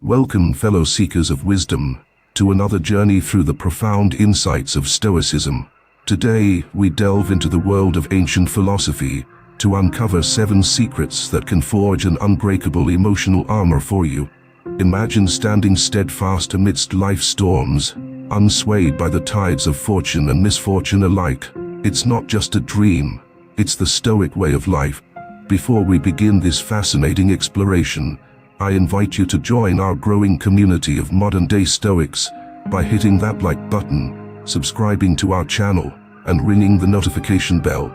Welcome, fellow seekers of wisdom, to another journey through the profound insights of Stoicism. Today, we delve into the world of ancient philosophy to uncover 7 secrets that can forge an unbreakable emotional armor for you. Imagine standing steadfast amidst life's storms, unswayed by the tides of fortune and misfortune alike. It's not just a dream, it's the Stoic way of life. Before we begin this fascinating exploration, I invite you to join our growing community of modern-day Stoics by hitting that like button, subscribing to our channel, and ringing the notification bell.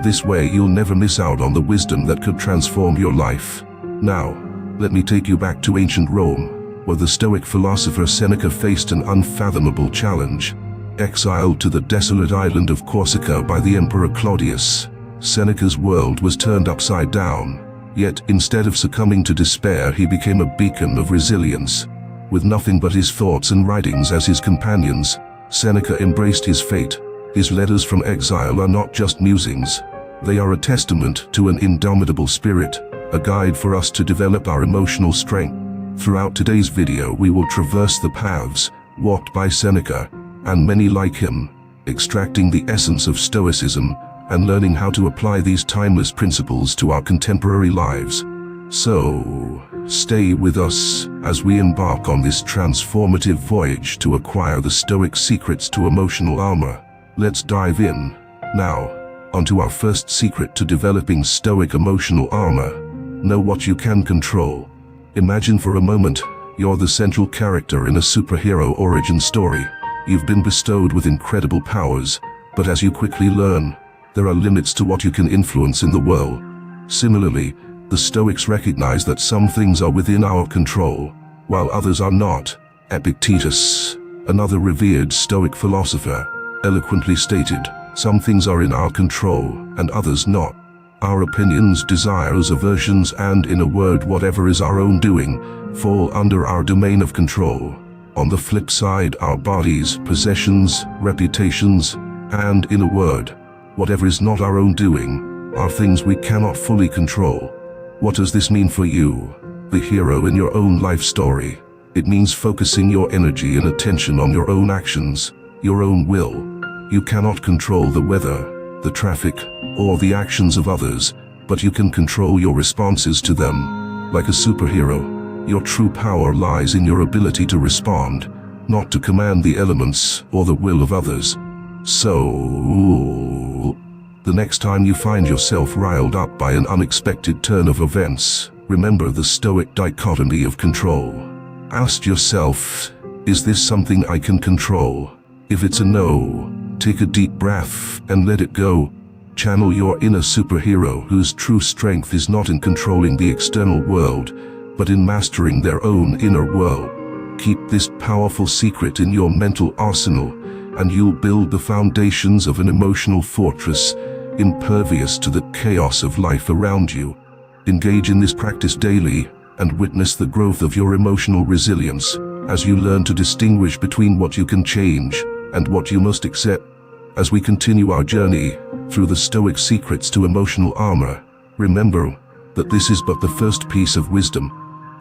This way you'll never miss out on the wisdom that could transform your life. Now, let me take you back to ancient Rome, where the Stoic philosopher Seneca faced an unfathomable challenge. Exiled to the desolate island of Corsica by the Emperor Claudius, Seneca's world was turned upside down. Yet, instead of succumbing to despair, he became a beacon of resilience. With nothing but his thoughts and writings as his companions, Seneca embraced his fate. His letters from exile are not just musings. They are a testament to an indomitable spirit, a guide for us to develop our emotional strength. Throughout today's video, we will traverse the paths walked by Seneca and many like him, extracting the essence of Stoicism and learning how to apply these timeless principles to our contemporary lives. So, stay with us as we embark on this transformative voyage to acquire the Stoic secrets to emotional armor. Let's dive in. Now, onto our first secret to developing Stoic emotional armor. Know what you can control. Imagine for a moment, you're the central character in a superhero origin story. You've been bestowed with incredible powers, but as you quickly learn, there are limits to what you can influence in the world. Similarly, the Stoics recognize that some things are within our control, while others are not. Epictetus, another revered Stoic philosopher, eloquently stated, "Some things are in our control, and others not. Our opinions, desires, aversions, and in a word, whatever is our own doing, fall under our domain of control. On the flip side, our bodies, possessions, reputations, and in a word, whatever is not our own doing, are things we cannot fully control." What does this mean for you, the hero in your own life story? It means focusing your energy and attention on your own actions, your own will. You cannot control the weather, the traffic, or the actions of others, but you can control your responses to them. Like a superhero, your true power lies in your ability to respond, not to command the elements or the will of others. So, the next time you find yourself riled up by an unexpected turn of events, remember the Stoic dichotomy of control. Ask yourself, is this something I can control? If it's a no, take a deep breath and let it go. Channel your inner superhero whose true strength is not in controlling the external world, but in mastering their own inner world. Keep this powerful secret in your mental arsenal, and you'll build the foundations of an emotional fortress, impervious to the chaos of life around you. Engage in this practice daily, and witness the growth of your emotional resilience, as you learn to distinguish between what you can change and what you must accept. As we continue our journey through the Stoic secrets to emotional armor, remember that this is but the first piece of wisdom.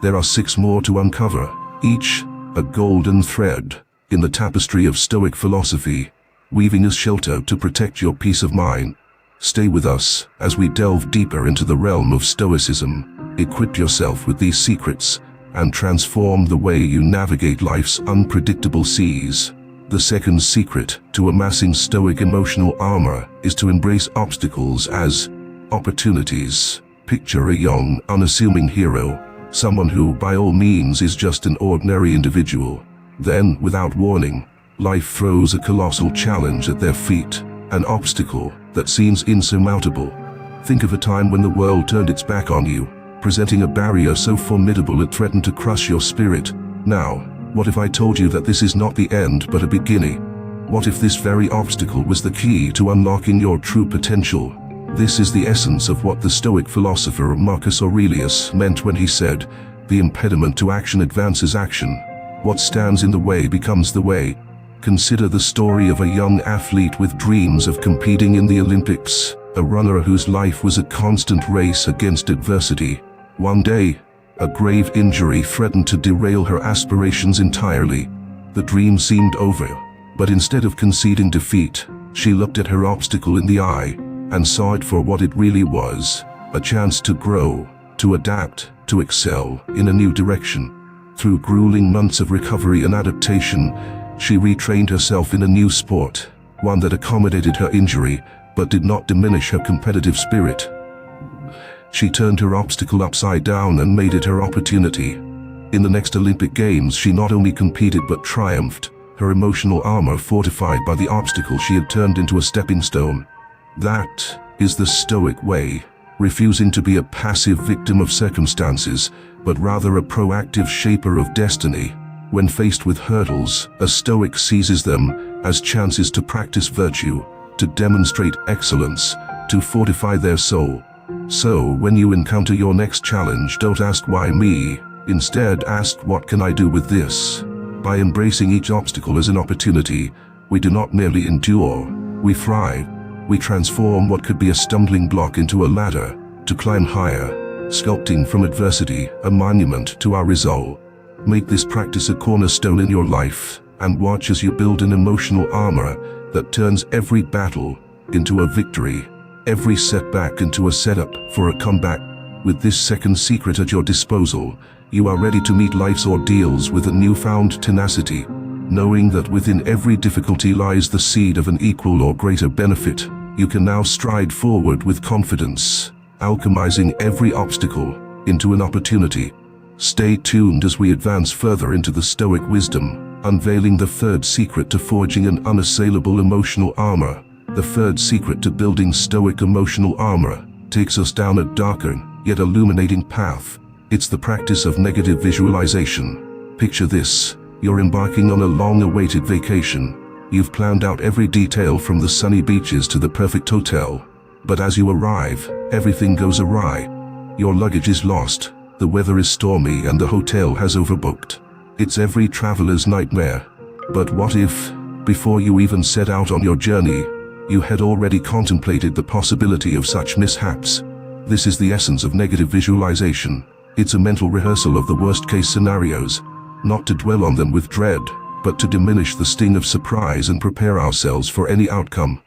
There are 6 more to uncover, each a golden thread in the tapestry of Stoic philosophy, weaving a shelter to protect your peace of mind. Stay with us as we delve deeper into the realm of Stoicism. Equip yourself with these secrets and transform the way you navigate life's unpredictable seas. The second secret to amassing Stoic emotional armor is to embrace obstacles as opportunities. Picture a young, unassuming hero, someone who by all means is just an ordinary individual. Then, without warning, life throws a colossal challenge at their feet, an obstacle that seems insurmountable. Think of a time when the world turned its back on you, presenting a barrier so formidable it threatened to crush your spirit. Now, what if I told you that this is not the end but a beginning? What if this very obstacle was the key to unlocking your true potential? This is the essence of what the Stoic philosopher Marcus Aurelius meant when he said, "The impediment to action advances action. What stands in the way becomes the way." Consider the story of a young athlete with dreams of competing in the Olympics, a runner whose life was a constant race against adversity. One day, A grave injury threatened to derail her aspirations entirely. The dream seemed over, but instead of conceding defeat, she looked at her obstacle in the eye and saw it for what it really was, a chance to grow, to adapt, to excel in a new direction. Through grueling months of recovery and adaptation, she retrained herself in a new sport, one that accommodated her injury but did not diminish her competitive spirit. She turned her obstacle upside down and made it her opportunity. In the next Olympic Games, she not only competed but triumphed, her emotional armor fortified by the obstacle she had turned into a stepping stone. That is the Stoic way, refusing to be a passive victim of circumstances, but rather a proactive shaper of destiny. When faced with hurdles, a Stoic seizes them as chances to practice virtue, to demonstrate excellence, to fortify their soul. So, when you encounter your next challenge, don't ask why me. Instead, ask what can I do with this? By embracing each obstacle as an opportunity, we do not merely endure, we thrive. We transform what could be a stumbling block into a ladder to climb higher, sculpting from adversity a monument to our resolve. Make this practice a cornerstone in your life, and watch as you build an emotional armor that turns every battle into a victory, every setback into a setup for a comeback. With this second secret at your disposal, you are ready to meet life's ordeals with a newfound tenacity, knowing that within every difficulty lies the seed of an equal or greater benefit. You can now stride forward with confidence, alchemizing every obstacle into an opportunity. Stay tuned as we advance further into the Stoic wisdom, unveiling the third secret to forging an unassailable emotional armor. The third secret to building Stoic emotional armor takes us down a darker, yet illuminating path. It's the practice of negative visualization. Picture this: you're embarking on a long-awaited vacation. You've planned out every detail from the sunny beaches to the perfect hotel. But as you arrive, everything goes awry. Your luggage is lost, the weather is stormy, and the hotel has overbooked. It's every traveler's nightmare. But what if, before you even set out on your journey, you had already contemplated the possibility of such mishaps? This is the essence of negative visualization. It's a mental rehearsal of the worst-case scenarios, not to dwell on them with dread, but to diminish the sting of surprise and prepare ourselves for any outcome.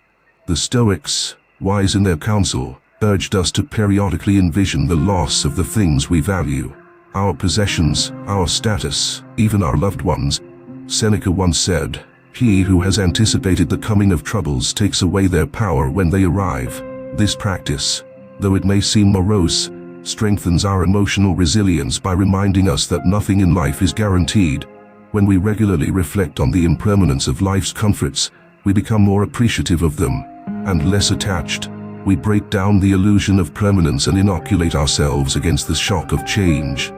The Stoics, wise in their counsel, urged us to periodically envision the loss of the things we value, our possessions, our status, even our loved ones. Seneca once said, "He who has anticipated the coming of troubles takes away their power when they arrive." This practice, though it may seem morose, strengthens our emotional resilience by reminding us that nothing in life is guaranteed. When we regularly reflect on the impermanence of life's comforts, we become more appreciative of them and less attached. We break down the illusion of permanence and inoculate ourselves against the shock of change.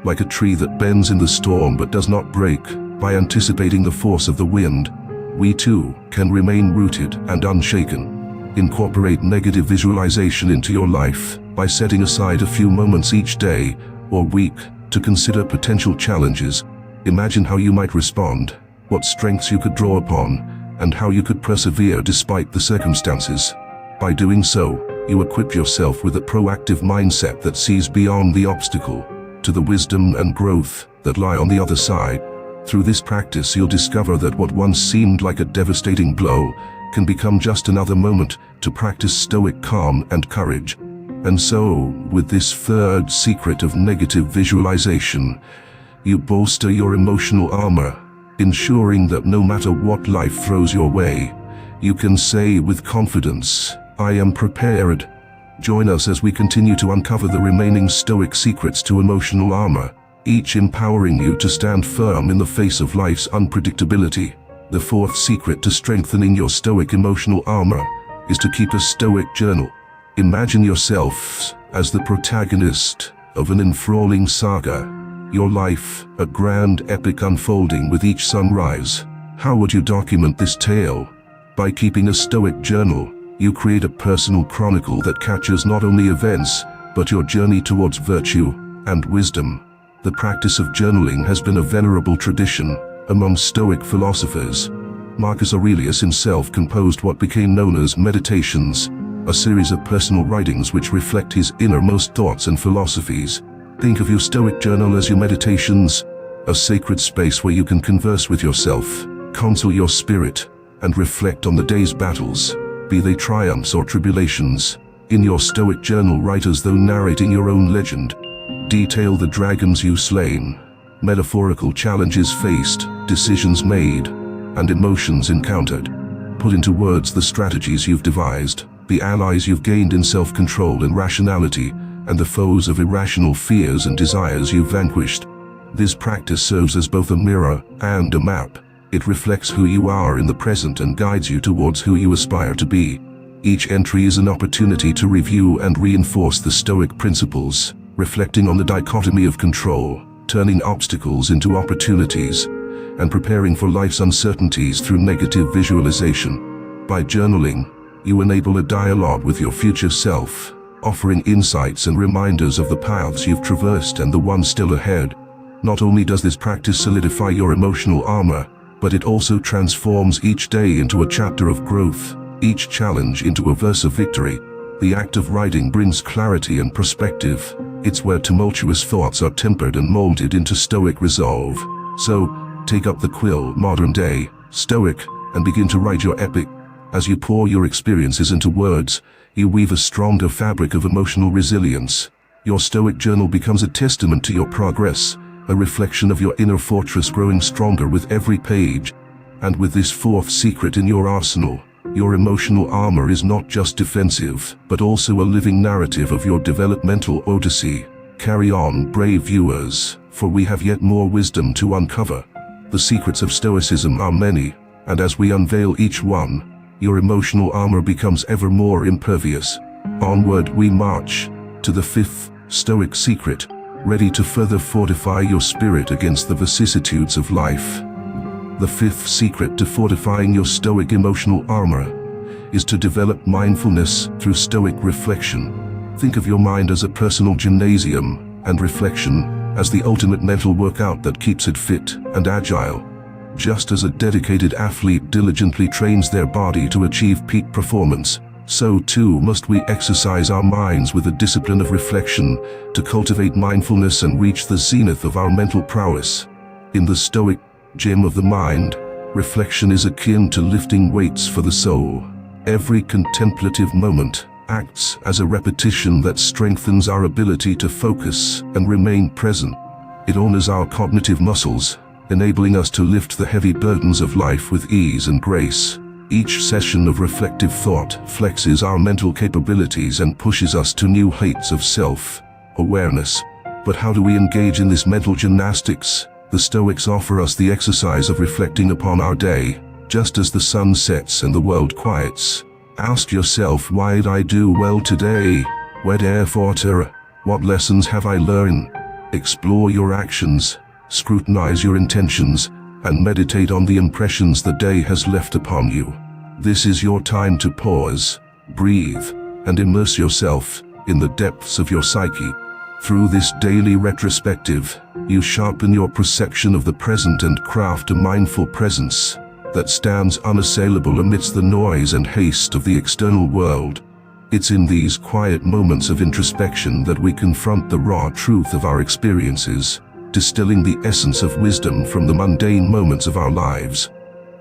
Like a tree that bends in the storm but does not break, by anticipating the force of the wind, we too can remain rooted and unshaken. Incorporate negative visualization into your life by setting aside a few moments each day or week to consider potential challenges. Imagine how you might respond, what strengths you could draw upon, and how you could persevere despite the circumstances. By doing so, you equip yourself with a proactive mindset that sees beyond the obstacle to the wisdom and growth that lie on the other side. Through this practice, you'll discover that what once seemed like a devastating blow can become just another moment to practice Stoic calm and courage. And so, with this third secret of negative visualization, you bolster your emotional armor, ensuring that no matter what life throws your way, you can say with confidence, "I am prepared." Join us as we continue to uncover the remaining Stoic secrets to emotional armor, each empowering you to stand firm in the face of life's unpredictability. The fourth secret to strengthening your Stoic emotional armor is to keep a Stoic journal. Imagine yourself as the protagonist of an enthralling saga, your life a grand epic unfolding with each sunrise. How would you document this tale? By keeping a Stoic journal, you create a personal chronicle that captures not only events, but your journey towards virtue and wisdom. The practice of journaling has been a venerable tradition among Stoic philosophers. Marcus Aurelius himself composed what became known as Meditations, a series of personal writings which reflect his innermost thoughts and philosophies. Think of your Stoic journal as your meditations, a sacred space where you can converse with yourself, counsel your spirit, and reflect on the day's battles, be they triumphs or tribulations. In your Stoic journal, write as though narrating your own legend. Detail the dragons you've slain, metaphorical challenges faced, decisions made, and emotions encountered. Put into words the strategies you've devised, the allies you've gained in self-control and rationality, and the foes of irrational fears and desires you've vanquished. This practice serves as both a mirror and a map. It reflects who you are in the present and guides you towards who you aspire to be. Each entry is an opportunity to review and reinforce the Stoic principles, reflecting on the dichotomy of control, turning obstacles into opportunities, and preparing for life's uncertainties through negative visualization. By journaling, you enable a dialogue with your future self, offering insights and reminders of the paths you've traversed and the ones still ahead. Not only does this practice solidify your emotional armor, but it also transforms each day into a chapter of growth, each challenge into a verse of victory. The act of writing brings clarity and perspective. It's where tumultuous thoughts are tempered and molded into Stoic resolve. So, take up the quill, modern day, Stoic, and begin to write your epic. As you pour your experiences into words, you weave a stronger fabric of emotional resilience. Your Stoic journal becomes a testament to your progress, a reflection of your inner fortress growing stronger with every page. And with this fourth secret in your arsenal, your emotional armor is not just defensive, but also a living narrative of your developmental odyssey. Carry on, brave viewers, for we have yet more wisdom to uncover. The secrets of Stoicism are many, and as we unveil each one, your emotional armor becomes ever more impervious. Onward we march, to the fifth Stoic secret, ready to further fortify your spirit against the vicissitudes of life. The fifth secret to fortifying your Stoic emotional armor is to develop mindfulness through Stoic reflection. Think of your mind as a personal gymnasium, and reflection as the ultimate mental workout that keeps it fit and agile. Just as a dedicated athlete diligently trains their body to achieve peak performance, so too must we exercise our minds with a discipline of reflection to cultivate mindfulness and reach the zenith of our mental prowess. In the Stoic gym of the mind, reflection is akin to lifting weights for the soul. Every contemplative moment acts as a repetition that strengthens our ability to focus and remain present. It honors our cognitive muscles, enabling us to lift the heavy burdens of life with ease and grace. Each session of reflective thought flexes our mental capabilities and pushes us to new heights of self-awareness. But how do we engage in this mental gymnastics? The Stoics offer us the exercise of reflecting upon our day, just as the sun sets and the world quiets. Ask yourself, why did I do well today? What lessons have I learned? Explore your actions, scrutinize your intentions, and meditate on the impressions the day has left upon you. This is your time to pause, breathe, and immerse yourself in the depths of your psyche. Through this daily retrospective, you sharpen your perception of the present and craft a mindful presence that stands unassailable amidst the noise and haste of the external world. It's in these quiet moments of introspection that we confront the raw truth of our experiences, distilling the essence of wisdom from the mundane moments of our lives.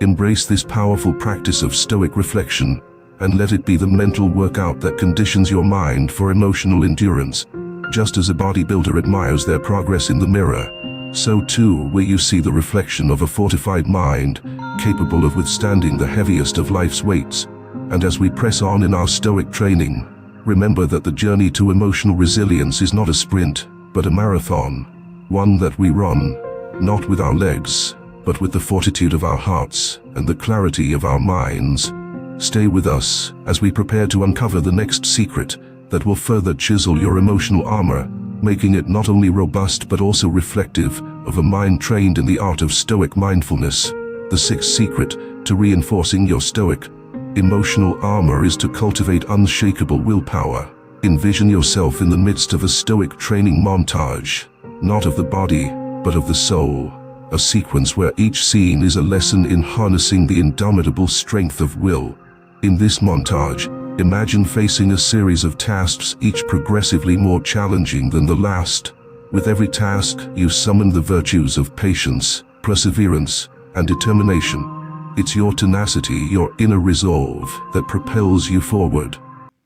Embrace this powerful practice of Stoic reflection, and let it be the mental workout that conditions your mind for emotional endurance. Just as a bodybuilder admires their progress in the mirror, so too will you see the reflection of a fortified mind, capable of withstanding the heaviest of life's weights. And as we press on in our Stoic training, remember that the journey to emotional resilience is not a sprint, but a marathon, one that we run, not with our legs, but with the fortitude of our hearts and the clarity of our minds. Stay with us as we prepare to uncover the next secret that will further chisel your emotional armor, making it not only robust but also reflective of a mind trained in the art of Stoic mindfulness. The sixth secret to reinforcing your Stoic emotional armor is to cultivate unshakable willpower. Envision yourself in the midst of a Stoic training montage, not of the body, but of the soul, a sequence where each scene is a lesson in harnessing the indomitable strength of will. In this montage, imagine facing a series of tasks, each progressively more challenging than the last. With every task, you summon the virtues of patience, perseverance, and determination. It's your tenacity, your inner resolve, that propels you forward.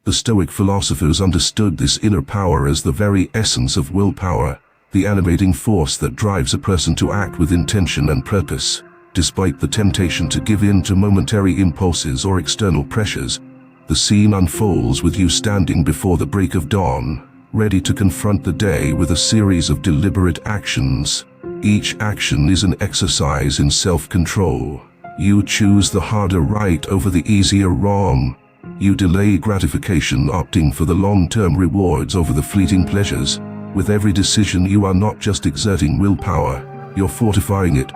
The Stoic philosophers understood this inner power as the very essence of willpower, the animating force that drives a person to act with intention and purpose. Despite the temptation to give in to momentary impulses or external pressures, the scene unfolds with you standing before the break of dawn, ready to confront the day with a series of deliberate actions. Each action is an exercise in self-control. You choose the harder right over the easier wrong. You delay gratification, opting for the long-term rewards over the fleeting pleasures. With every decision, you are not just exerting willpower, you're fortifying it.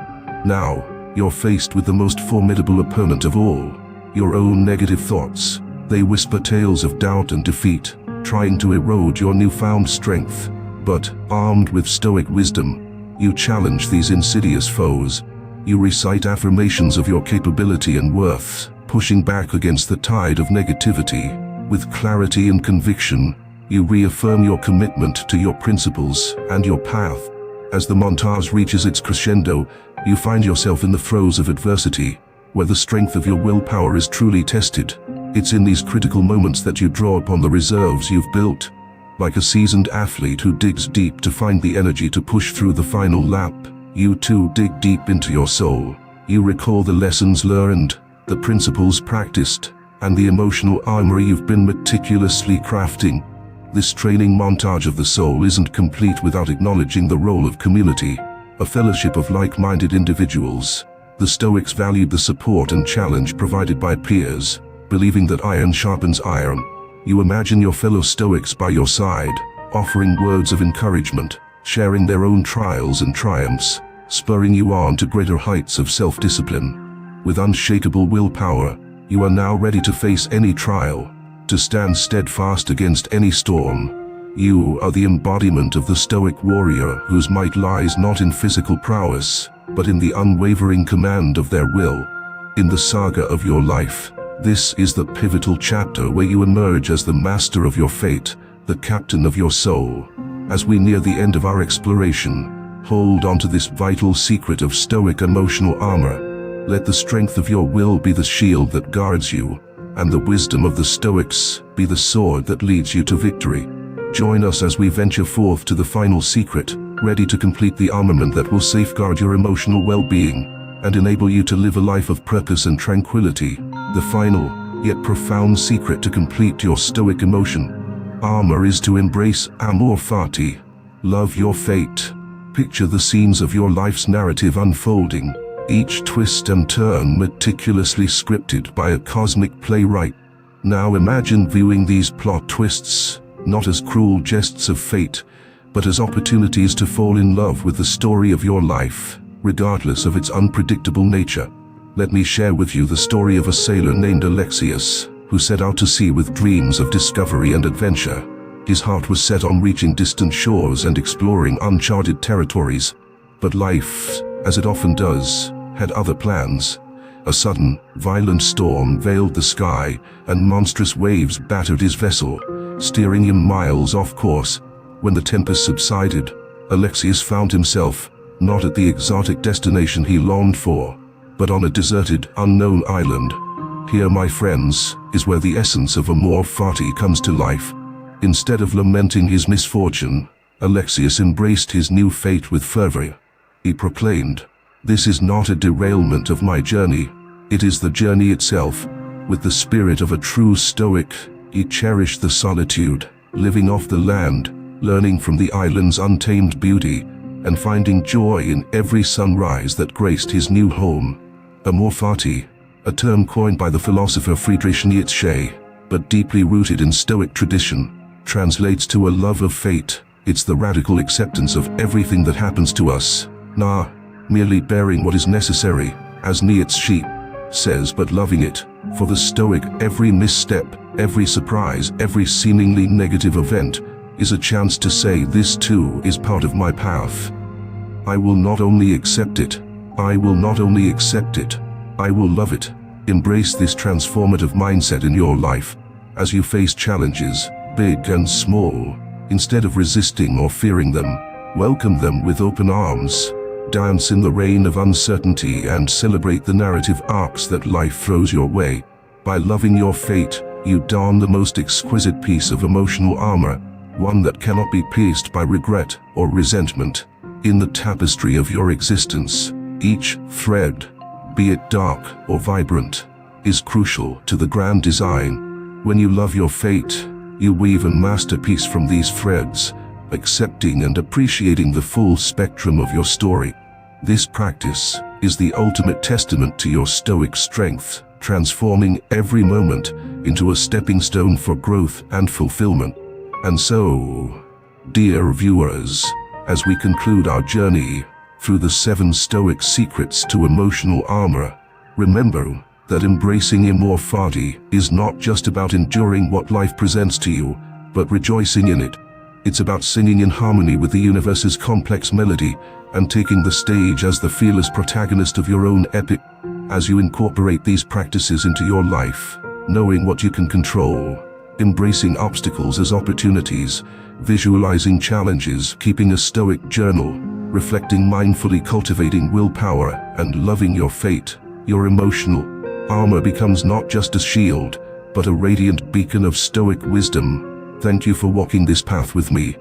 Now, you're faced with the most formidable opponent of all, your own negative thoughts. They whisper tales of doubt and defeat, trying to erode your newfound strength. But, armed with Stoic wisdom, you challenge these insidious foes. You recite affirmations of your capability and worth, pushing back against the tide of negativity. With clarity and conviction, you reaffirm your commitment to your principles and your path. As the montage reaches its crescendo, you find yourself in the throes of adversity, where the strength of your willpower is truly tested. It's in these critical moments that you draw upon the reserves you've built. Like a seasoned athlete who digs deep to find the energy to push through the final lap, you too dig deep into your soul. You recall the lessons learned, the principles practiced, and the emotional armor you've been meticulously crafting. This training montage of the soul isn't complete without acknowledging the role of community, a fellowship of like-minded individuals. The Stoics valued the support and challenge provided by peers, believing that iron sharpens iron. You imagine your fellow Stoics by your side, offering words of encouragement, sharing their own trials and triumphs, spurring you on to greater heights of self-discipline. With unshakable willpower, you are now ready to face any trial, to stand steadfast against any storm. You are the embodiment of the Stoic warrior whose might lies not in physical prowess, but in the unwavering command of their will. In the saga of your life, this is the pivotal chapter where you emerge as the master of your fate, the captain of your soul. As we near the end of our exploration, hold on to this vital secret of Stoic emotional armor. Let the strength of your will be the shield that guards you, and the wisdom of the Stoics be the sword that leads you to victory. Join us as we venture forth to the final secret, ready to complete the armament that will safeguard your emotional well-being and enable you to live a life of purpose and tranquility. The final, yet profound secret to complete your Stoic emotion armor is to embrace Amor Fati. Love your fate. Picture the scenes of your life's narrative unfolding, each twist and turn meticulously scripted by a cosmic playwright. Now imagine viewing these plot twists, not as cruel jests of fate, but as opportunities to fall in love with the story of your life, regardless of its unpredictable nature. Let me share with you the story of a sailor named Alexius, who set out to sea with dreams of discovery and adventure. His heart was set on reaching distant shores and exploring uncharted territories. But life, as it often does, had other plans. A sudden, violent storm veiled the sky, and monstrous waves battered his vessel, steering him miles off course. When the tempest subsided, Alexius found himself, not at the exotic destination he longed for, but on a deserted, unknown island. Here, my friends, is where the essence of Amor Fati comes to life. Instead of lamenting his misfortune, Alexius embraced his new fate with fervor. He proclaimed, "This is not a derailment of my journey, it is the journey itself." With the spirit of a true Stoic, he cherished the solitude, living off the land, learning from the island's untamed beauty, and finding joy in every sunrise that graced his new home. Amor Fati, a term coined by the philosopher Friedrich Nietzsche, but deeply rooted in Stoic tradition, translates to a love of fate. It's the radical acceptance of everything that happens to us, not merely bearing what is necessary, as Nietzsche says, but loving it. For the Stoic, every misstep, every surprise, every seemingly negative event is a chance to say, this too is part of my path. I will not only accept it, I will not only accept it, I will love it. Embrace this transformative mindset in your life as you face challenges, big and small. Instead of resisting or fearing them, Welcome them with open arms. Dance in the rain of uncertainty and celebrate the narrative arcs that life throws your way. By loving your fate, you don the most exquisite piece of emotional armor, one that cannot be pierced by regret or resentment. In the tapestry of your existence, each thread, be it dark or vibrant, is crucial to the grand design. When you love your fate, you weave a masterpiece from these threads, accepting and appreciating the full spectrum of your story. This practice is the ultimate testament to your Stoic strength, transforming every moment into a stepping stone for growth and fulfillment. And so, dear viewers, as we conclude our journey through the 7 Stoic secrets to emotional armor, remember that embracing Amor Fati is not just about enduring what life presents to you, but rejoicing in it. It's about singing in harmony with the universe's complex melody and taking the stage as the fearless protagonist of your own epic. As you incorporate these practices into your life, knowing what you can control, embracing obstacles as opportunities, visualizing challenges, keeping a Stoic journal, reflecting mindfully, cultivating willpower, and loving your fate, your emotional armor becomes not just a shield, but a radiant beacon of Stoic wisdom. Thank you for walking this path with me.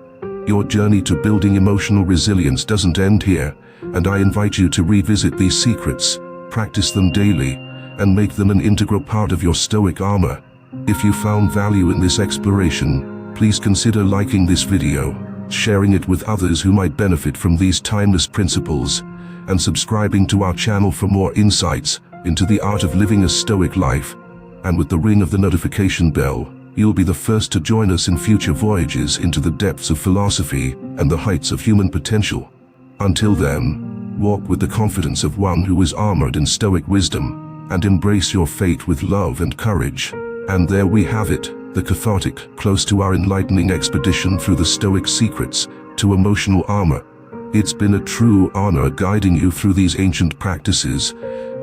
Your journey to building emotional resilience doesn't end here, and I invite you to revisit these secrets, practice them daily, and make them an integral part of your Stoic armor. If you found value in this exploration, please consider liking this video, sharing it with others who might benefit from these timeless principles, and subscribing to our channel for more insights into the art of living a Stoic life. And with the ring of the notification bell, you'll be the first to join us in future voyages into the depths of philosophy and the heights of human potential. Until then, walk with the confidence of one who is armored in Stoic wisdom, and embrace your fate with love and courage. And there we have it, the cathartic close to our enlightening expedition through the Stoic secrets to emotional armor. It's been a true honor guiding you through these ancient practices,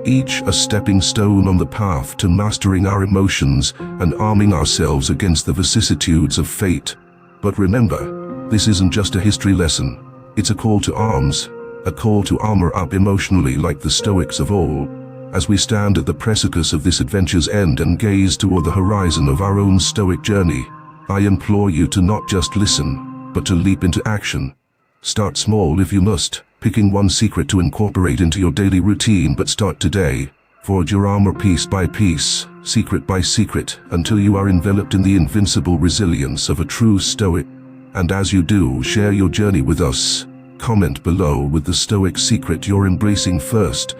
each a stepping stone on the path to mastering our emotions and arming ourselves against the vicissitudes of fate. But remember, this isn't just a history lesson, it's a call to arms, a call to armor up emotionally like the Stoics of old. As we stand at the precipice of this adventure's end and gaze toward the horizon of our own Stoic journey, I implore you to not just listen, but to leap into action. Start small if you must, picking one secret to incorporate into your daily routine, but start today. Forge your armor piece by piece, secret by secret, until you are enveloped in the invincible resilience of a true Stoic. And as you do, share your journey with us. Comment below with the Stoic secret you're embracing first,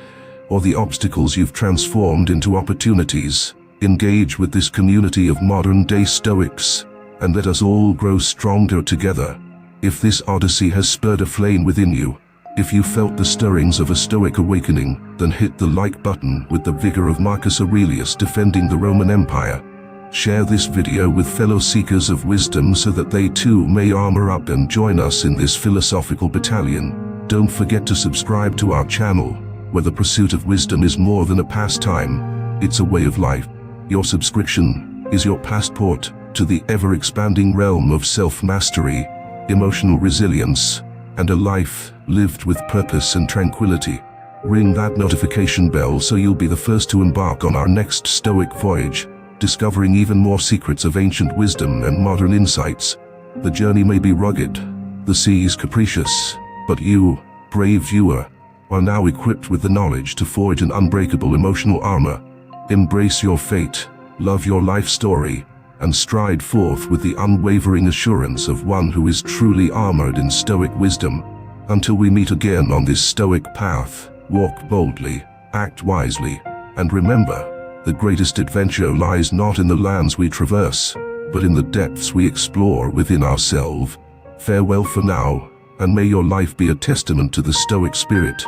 or the obstacles you've transformed into opportunities. Engage with this community of modern-day Stoics, and let us all grow stronger together. If this odyssey has spurred a flame within you, if you felt the stirrings of a Stoic awakening, then hit the like button with the vigor of Marcus Aurelius defending the Roman Empire. Share this video with fellow seekers of wisdom so that they too may armor up and join us in this philosophical battalion. Don't forget to subscribe to our channel, where the pursuit of wisdom is more than a pastime, it's a way of life. Your subscription is your passport to the ever-expanding realm of self-mastery, emotional resilience, and a life lived with purpose and tranquility. Ring that notification bell so you'll be the first to embark on our next Stoic voyage, discovering even more secrets of ancient wisdom and modern insights. The journey may be rugged, the seas capricious, but you, brave viewer, are now equipped with the knowledge to forge an unbreakable emotional armor. Embrace your fate, love your life story, and stride forth with the unwavering assurance of one who is truly armored in Stoic wisdom. Until we meet again on this Stoic path, walk boldly, act wisely, and remember, the greatest adventure lies not in the lands we traverse, but in the depths we explore within ourselves. Farewell for now, and may your life be a testament to the Stoic spirit.